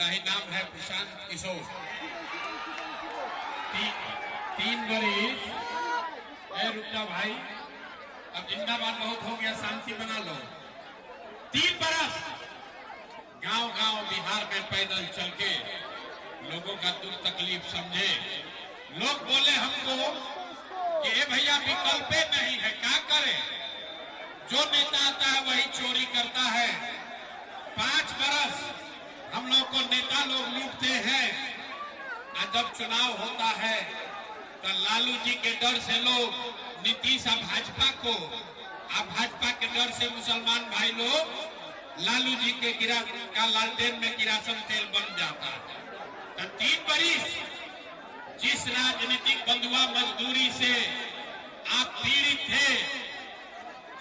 ही नाम है प्रशांत किशोर। 3 बरिस। रुका भाई, अब जिंदाबाद बहुत हो गया, शांति बना लो। 3 बरस गांव गांव बिहार में पैदल चल के लोगों का दुख तकलीफ समझे। लोग बोले हमको कि ए भैया विकल्प नहीं है, क्या करे? जो नेता आता है वही चोरी करता है। 5 बरस हम लोग को नेता लोग लूटते हैं, और जब चुनाव होता है तो लालू जी के डर से लोग नीतीश और भाजपा को, भाजपा के डर से मुसलमान भाई लोग लालू जी के का लालटेन में किरासन तेल बन जाता है। तो 3 बरिस जिस राजनीतिक बंधुआ मजदूरी से आप पीड़ित थे,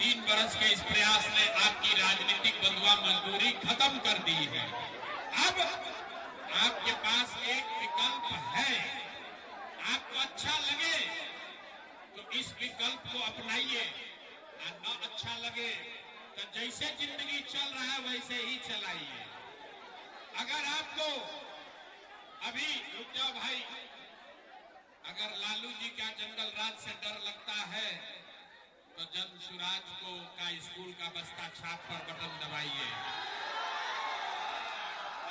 3 बरस के इस प्रयास ने आपकी राजनीतिक बंधुआ मजदूरी खत्म कर दी है। अब आपके पास एक विकल्प है। आपको अच्छा लगे तो इस विकल्प को अपनाइए, और न अच्छा लगे तो जैसे जिंदगी चल रहा है वैसे ही चलाइए। अगर आपको अभी, रुक जाओ भाई, अगर लालू जी का जंगल राज से डर लगता है तो जन सुराज को का स्कूल का बस्ता छाप पर बटन दबाइए।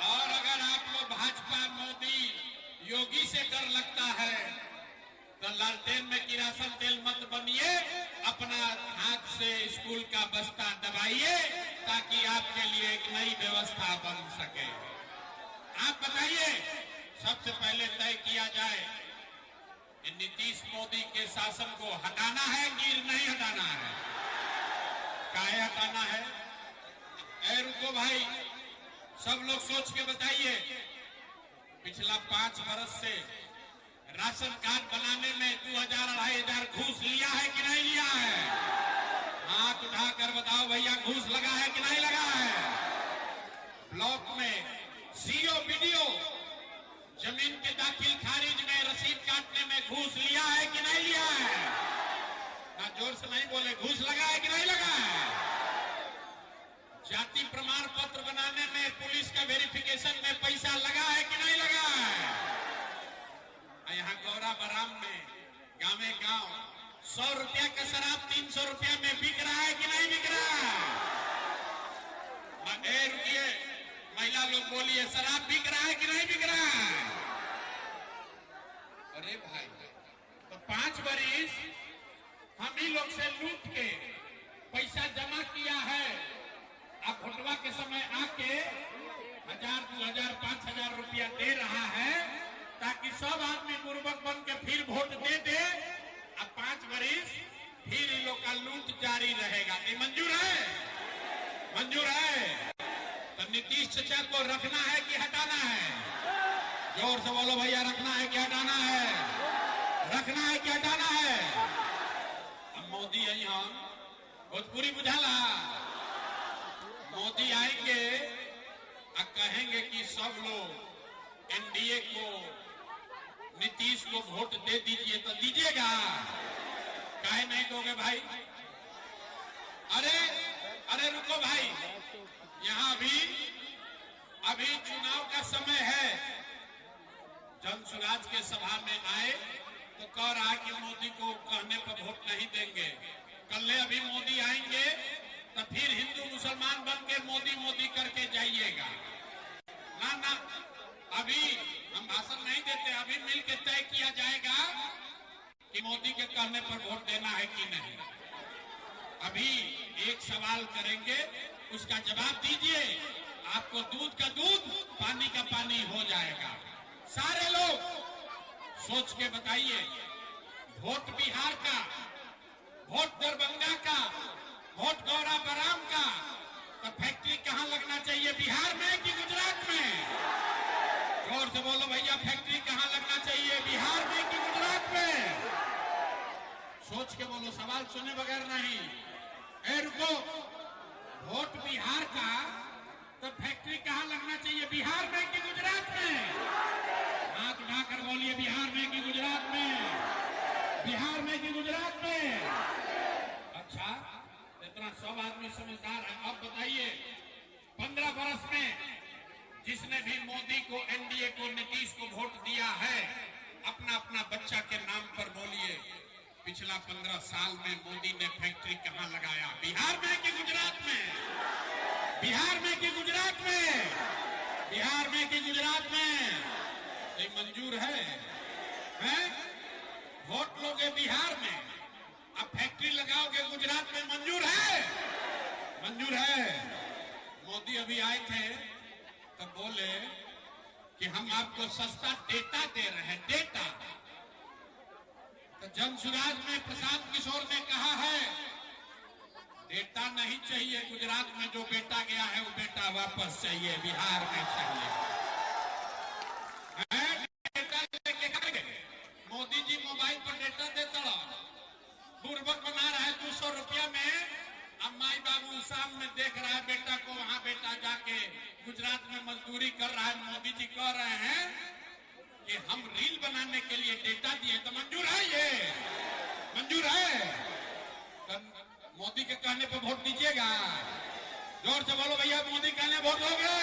और अगर आपको भाजपा मोदी योगी से डर लगता है तो लालटेन में किरासन तेल मत बनिए, अपना हाथ से स्कूल का बस्ता दबाइए ताकि आपके लिए एक नई व्यवस्था बन सके। आप बताइए, सबसे पहले तय किया जाए कि नीतीश मोदी के शासन को हटाना है कि नहीं हटाना है? काहे हटाना है? रुको भाई, सब लोग सोच के बताइए। पिछला 5 बरस से राशन कार्ड बनाने में 2000-2500 घूस लिया है कि नहीं लिया है? हाथ उठाकर बताओ भैया, घूस लगा है कि नहीं लगा है? ब्लॉक में सीओ वीडियो जमीन के दाखिल खारिज में रसीद काटने में घूस लिया है कि नहीं लिया है? ना जोर से नहीं बोले, घूस लगा है कि नहीं लगा है? जाति प्रमाण पत्र बनाने में, पुलिस का वेरिफिकेशन में पैसा लगा है कि नहीं लगा है? यहाँ गौरा बराम में गाँव 100 रुपया का शराब 300 रुपया में बिक रहा है कि नहीं बिक रहा है? रुकिए, महिला लोग बोलिए, शराब बिक रहा है कि नहीं बिक रहा है? अरे भाई, तो 5 बरिस हम ही लोग से लूट के पैसा जमा किया है, अब भोटवा के समय आके 1000, 2000, 5000 रुपया दे रहा है ताकि सब आदमी बुर्बक बन के फिर वोट दे दे। अब 5 बरिस फिर इन लोग का लूट जारी रहेगा। ये मंजूर है? मंजूर है? तो नीतीश चाचा को रखना है कि हटाना है? जोर से बोलो भैया, रखना है कि हटाना है? रखना है कि हटाना है? अब मोदी यहाँ भोजपुरी बुझाला, मोदी आएंगे और कहेंगे कि सब लोग एनडीए को, नीतीश को वोट दे दीजिए, तो दीजिएगा? काहे नहीं दोगे भाई? अरे रुको भाई, यहाँ अभी चुनाव का समय है। जन सुराज के सभा में आए तो कह रहा कि मोदी को कहने पर वोट नहीं देंगे। कल अभी मोदी आएंगे तो फिर हिंदू मुसलमान बन के मोदी करके जाइएगा। ना, अभी हम भाषण नहीं देते, अभी मिलकर तय किया जाएगा कि मोदी के कहने पर वोट देना है कि नहीं। अभी एक सवाल करेंगे, उसका जवाब दीजिए, आपको दूध का दूध, पानी का पानी हो जाएगा। सारे लोग सोच के बताइए, वोट बिहार का, वोट दरभंगा का, वोट गौरा बराम का, तो फैक्ट्री कहां लगना चाहिए, बिहार में कि गुजरात में? जोर से बोलो भैया, फैक्ट्री कहां लगना चाहिए, बिहार में कि गुजरात में? सोच के बोलो, सवाल सुने बगैर नहीं। रुको, वोट बिहार का, तो फैक्ट्री कहां लगना चाहिए, बिहार में कि गुजरात में? हाथ उठाकर बोलिए, बिहार में कि गुजरात में? बिहार में कि गुजरात में? अच्छा, इतना सब आदमी समझदार है। अब बताइए, 15 बरस में जिसने भी मोदी को, एनडीए को, नीतीश को वोट दिया है, अपना अपना बच्चा के नाम पर बोलिए, पिछला 15 साल में मोदी ने फैक्ट्री कहां लगाया? बिहार में कि गुजरात में? बिहार में कि गुजरात में? बिहार में कि गुजरात में? ये मंजूर है? वोट लोगे बिहार में, अब फैक्ट्री लगाओगे गुजरात में, मंजूर है? मंजूर है। मोदी अभी आए थे तो बोले कि हम आपको सस्ता डेटा दे रहे हैं, डेटा। तो जनसुराज में प्रशांत किशोर ने कहा है डेटा नहीं चाहिए, गुजरात में जो बेटा गया है वो बेटा वापस चाहिए, बिहार में चाहिए। डेटा लेके गए मोदी जी, मोबाइल पर डेटा देता बुर्बक बना रहा है 200 रुपया में। अब माई बाबू सामने देख रहा है बेटा को, वहां बेटा जाके गुजरात में मजदूरी कर रहा है। मोदी जी कह रहे हैं कि हम रील बनाने के लिए डेटा दिए, तो मंजूर है? ये मंजूर है? तो मोदी के कहने पर वोट दीजिएगा? जोर से बोलो भैया, मोदी कहने वोट दोगे?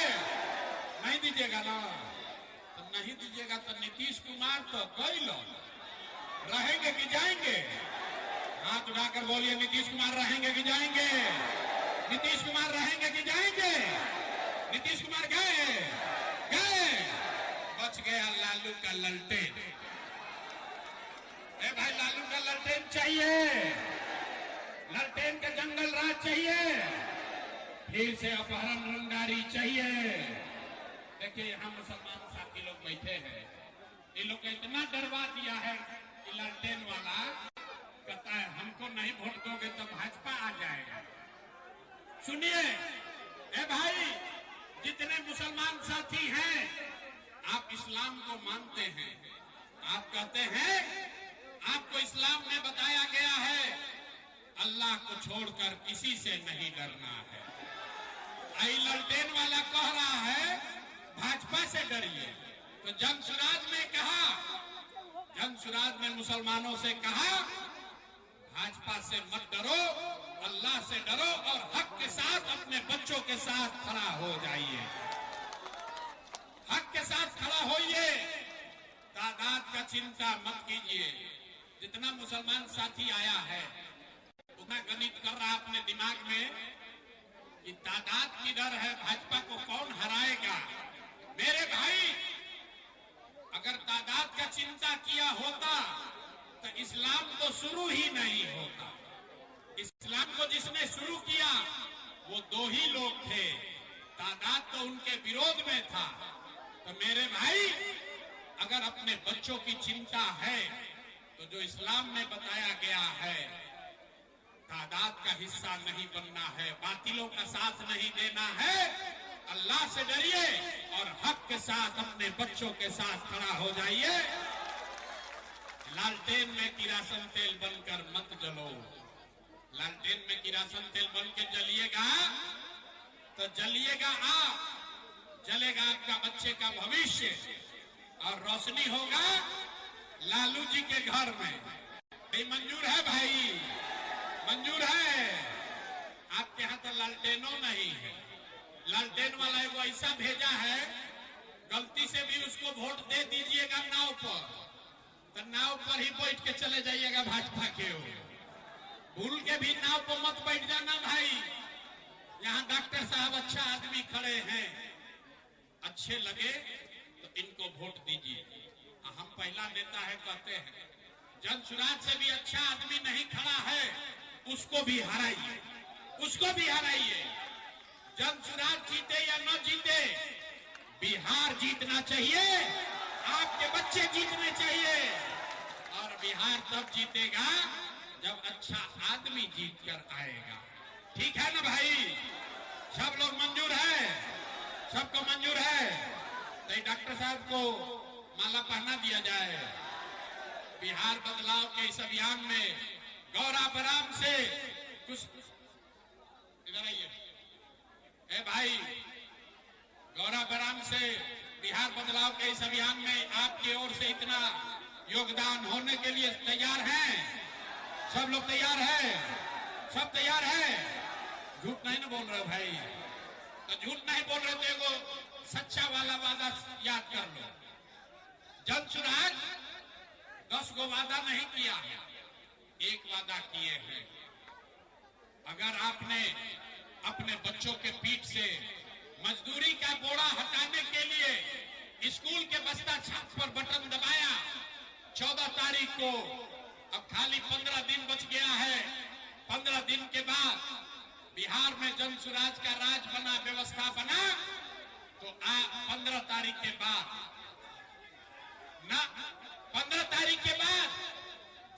नहीं दीजिएगा ना? तो नहीं दीजिएगा तो नीतीश कुमार तो कई लोग रहेंगे कि जाएंगे? हाथ उठाकर बोलिए, नीतीश कुमार रहेंगे कि जाएंगे? नीतीश कुमार रहेंगे कि जाएंगे? नीतीश कुमार गए? गए? बच गया लालू का ललटेन। ए भाई, लालू का ललटेन चाहिए, ललटेन का जंगल राज चाहिए, फिर से अपहरण रंगदारी चाहिए। देखिए, यहाँ मुसलमान साथी लोग बैठे हैं, इन लोग को इतना डरवा दिया है कि ललटेन वाला कहता है हमको नहीं वोट दोगे तो भाजपा आ जाएगा। सुनिए, ए भाई, जितने मुसलमान साथी हैं, आप इस्लाम को मानते हैं, आप कहते हैं आपको इस्लाम में बताया गया है अल्लाह को छोड़कर किसी से नहीं डरना है। आई ललटेन वाला कह रहा है भाजपा से डरिए। तो जनसुराज ने कहा, जनसुराज ने मुसलमानों से कहा भाजपा से मत डरो, अल्लाह से डरो और हक के साथ अपने बच्चों के साथ खड़ा हो जाइए। हक के साथ खड़ा होइए, तादाद का चिंता मत कीजिए। जितना मुसलमान साथी आया है उतना गणित कर रहा अपने दिमाग में कि तादाद की डर है, भाजपा को कौन हराएगा। मेरे भाई, अगर तादाद का चिंता किया होता तो इस्लाम तो शुरू ही नहीं होता। इस्लाम को जिसने शुरू किया वो 2 ही लोग थे, तादाद तो उनके विरोध में था। तो मेरे भाई, अगर अपने बच्चों की चिंता है तो जो इस्लाम में बताया गया है, तादाद का हिस्सा नहीं बनना है, बातिलों का साथ नहीं देना है, अल्लाह से डरिए और हक के साथ अपने बच्चों के साथ खड़ा हो जाइए। लालटेन में किरासन तेल बनकर मत जलो। लालटेन में किरासन तेल बन के जलिएगा तो जलिएगा आप, जलेगा आपका बच्चे का भविष्य और रोशनी होगा लालू जी के घर में। ये मंजूर है भाई? मंजूर है? आपके यहाँ तो लालटेनों नहीं है। लालटेन वाला एगो ऐसा भेजा है, गलती से भी उसको वोट दे दीजिएगा नाव पर, तो नाव पर ही बैठ के चले जाइएगा भाजपा के ओर। भूल के भी नाव पर मत बैठ जाना भाई। यहाँ डॉक्टर साहब अच्छा आदमी खड़े हैं, अच्छे लगे तो इनको वोट दीजिए। हम पहला नेता है कहते हैं, जनसुराज से भी अच्छा आदमी नहीं खड़ा है, उसको भी हराइए, उसको भी हराइए। जनसुराज जीते या न जीते, बिहार जीतना चाहिए, आपके बच्चे जीतने चाहिए। और बिहार तब जीतेगा जब अच्छा आदमी जीत कर आएगा। ठीक है ना भाई? सब लोग मंजूर है? सबको मंजूर है? तो डॉक्टर साहब को माला पहना दिया जाए। बिहार बदलाव के इस अभियान में गौरा बराम से कुछ इधर आइए। ए भाई, गौरा बराम से बिहार बदलाव के इस अभियान में आपकी ओर से इतना योगदान होने के लिए तैयार हैं? सब लोग तैयार है? सब तैयार है? झूठ नहीं ना बोल रहे भाई? तो झूठ नहीं बोल रहे तो एगो सच्चा वाला वादा याद कर लो। जनसुराज 10 गो वादा नहीं किया है, एक वादा किए हैं। अगर आपने अपने बच्चों के पीठ से मजदूरी का बोरा हटाने के लिए स्कूल के बस्ता छाप पर बटन दबाया, 14 तारीख को, अब खाली 15 दिन बच गया है। 15 दिन के बाद बिहार में जनसुराज का राज बना, व्यवस्था बना, तो 15 तारीख के बाद ना 15 तारीख के बाद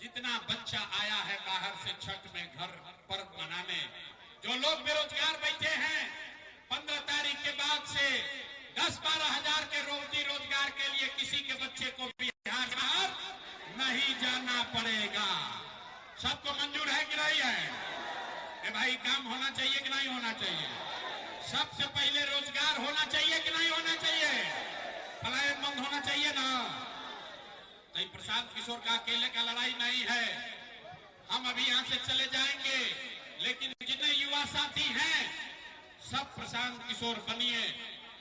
जितना बच्चा आया है बाहर से छठ में घर पर्व मनाने, जो लोग बेरोजगार बैठे हैं, 15 तारीख के बाद से 10-12 हजार के रोजी रोजगार के लिए किसी के बच्चे को बिहार बाहर नहीं जाना पड़ेगा। सबको मंजूर है कि नहीं है? ए भाई, काम होना चाहिए कि नहीं होना चाहिए? सबसे पहले रोजगार होना चाहिए कि नहीं होना चाहिए? पलायन बंद होना चाहिए ना? तो प्रशांत किशोर का अकेले का लड़ाई नहीं है। हम अभी यहां से चले जाएंगे, लेकिन जितने युवा साथी हैं सब प्रशांत किशोर बनिए।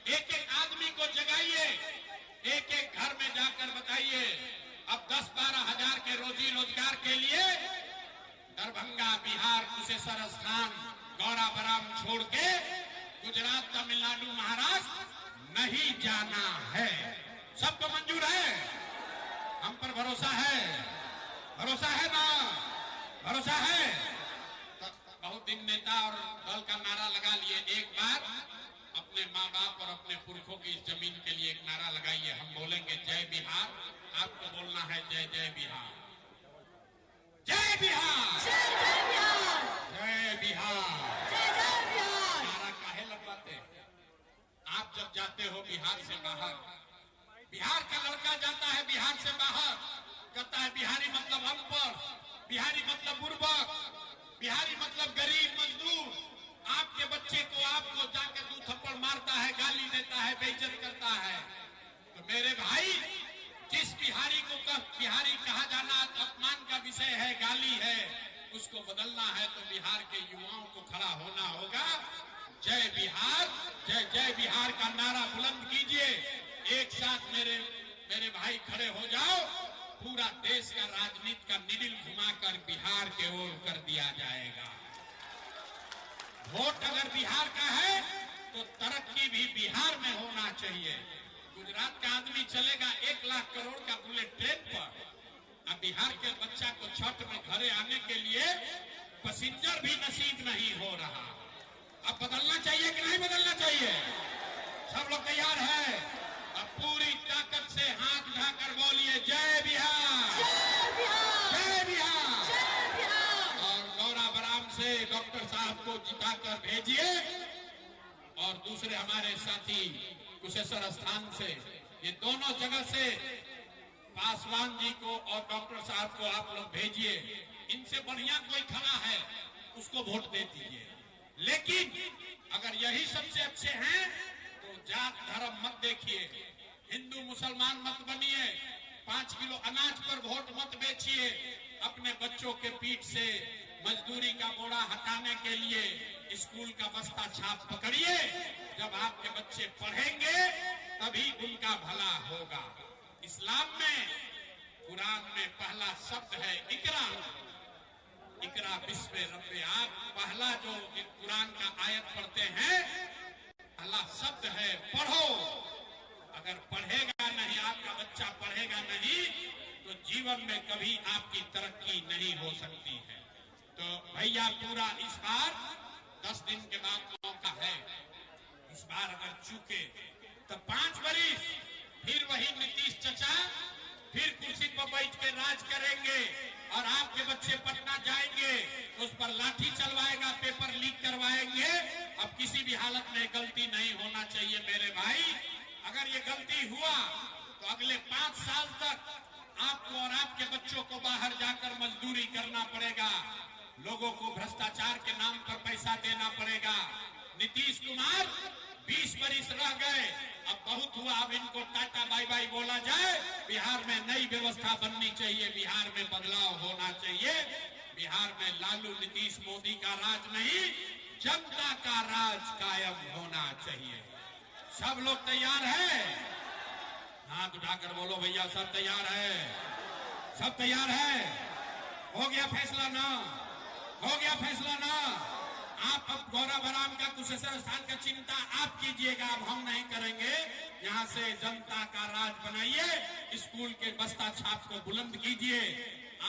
एक एक आदमी को जगाइए, एक एक घर में जाकर बताइए। अब 10-12 हजार के रोजी रोजगार के लिए दरभंगा, बिहार, कुशेश्वर स्थान, गौरा बराम छोड़ के गुजरात, तमिलनाडु, महाराष्ट्र नहीं जाना है। सबको मंजूर है? हम पर भरोसा है? भरोसा है ना? भरोसा है? तो बहुत दिन नेता और दल का नारा लगा लिए। एक बार अपने माँ बाप और अपने पुरखों की इस जमीन के लिए एक नारा लगाइए। हम बोलेंगे जय बिहार, आपको बोलना है जय जय बिहार। जय बिहार, जय जय बिहार, जय बिहार, जय जय बिहार। नारा काहे लगवाते? आप जब जाते हो बिहार से बाहर, बिहार का लड़का जाता है बिहार से बाहर, कहता है बिहारी मतलब अनपढ़, बिहारी मतलब बुर्बक, बिहारी मतलब गरीब मजदूर। आपके बच्चे को आपको जाकर 2 थप्पड़ मारता है, गाली देता है, बेइज्जत करता है। तो मेरे भाई, जिस बिहारी को बिहारी कहा जाना अपमान का विषय है, गाली है, उसको बदलना है तो बिहार के युवाओं को खड़ा होना होगा। जय बिहार, जय जय बिहार का नारा बुलंद कीजिए। एक साथ मेरे भाई खड़े हो जाओ। पूरा देश का राजनीति का निडिल घुमाकर बिहार के ओर कर दिया जाएगा। वोट अगर बिहार का है तो तरक्की भी बिहार में होना चाहिए। गुजरात का आदमी चलेगा 1 लाख करोड़ का बुलेट ट्रेन पर, अब बिहार के बच्चा को छठ में घरे आने के लिए पैसेंजर भी नसीब नहीं हो रहा। अब बदलना चाहिए कि नहीं बदलना चाहिए? सब लोग तैयार है? अब पूरी ताकत से हाथ उठाकर बोलिए जय बिहार, जय बिहार, जय बिहार, जय बिहार। और गौरा बराम से डॉक्टर साहब को जिताकर भेजिए। और दूसरे हमारे साथी कुशेश्वर स्थान से, ये दोनों जगह से पासवान जी को और डॉक्टर साहब को आप लोग भेजिए। इनसे बढ़िया कोई खड़ा है उसको वोट दे दीजिए। लेकिन अगर यही सबसे अच्छे हैं तो जात धर्म मत देखिए, हिंदू मुसलमान मत बनिए, 5 किलो अनाज पर वोट मत बेचिए। अपने बच्चों के पीठ से मजदूरी का बोरा हटाने के लिए स्कूल का बस्ता छाप पकड़िए। जब आपके बच्चे पढ़ेंगे तभी उनका भला होगा। इस्लाम में, कुरान में पहला शब्द है इकरा। इकरा बिस्म रब्बे, आप पहला जो कुरान का आयत पढ़ते हैं, पहला शब्द है पढ़ो। अगर पढ़ेगा नहीं, आपका बच्चा पढ़ेगा नहीं तो जीवन में कभी आपकी तरक्की नहीं हो सकती है। तो भैया पूरा इस बार 10 दिन के बाद मौका है। इस बार अगर चूके तो 5 बरिस फिर वही नीतीश चचा फिर कुर्सी पर बैठ के राज करेंगे और आपके बच्चे पटना जाएंगे, उस पर लाठी चलवाएगा, पेपर लीक करवाएंगे। अब किसी भी हालत में गलती नहीं होना चाहिए मेरे भाई। अगर ये गलती हुआ तो अगले 5 साल तक आपको और आपके बच्चों को बाहर जाकर मजदूरी करना पड़ेगा, लोगों को भ्रष्टाचार के नाम पर पैसा देना पड़ेगा। नीतीश कुमार 20 बरिस रह गए, अब बहुत हुआ, अब इनको टाटा बाय बाय बोला जाए। बिहार में नई व्यवस्था बननी चाहिए, बिहार में बदलाव होना चाहिए। बिहार में लालू नीतीश मोदी का राज नहीं, जनता का राज कायम होना चाहिए। सब लोग तैयार है? हाथ उठाकर बोलो भैया, सब तैयार है? सब तैयार है? हो गया फैसला ना? हो गया फैसला ना? आप अब गौराबराम का कुशेश्वर स्थान का चिंता आप कीजिएगा, अब हम नहीं करेंगे। यहाँ से जनता का राज बनाइए, स्कूल के बस्ता छाप को बुलंद कीजिए।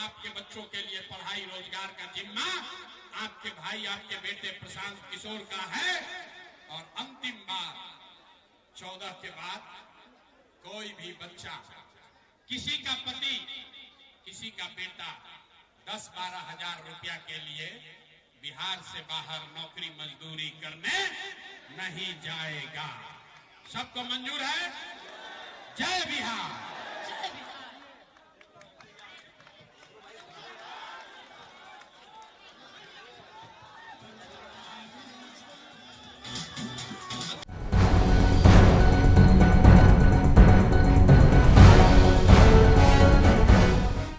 आपके बच्चों के लिए पढ़ाई रोजगार का जिम्मा आपके भाई, आपके बेटे प्रशांत किशोर का है। और अंतिम बार 14 के बाद कोई भी बच्चा, किसी का पति, किसी का बेटा 10-12 हजार रुपया के लिए बिहार से बाहर नौकरी मजदूरी करने नहीं जाएगा। सबको मंजूर है? जय बिहार।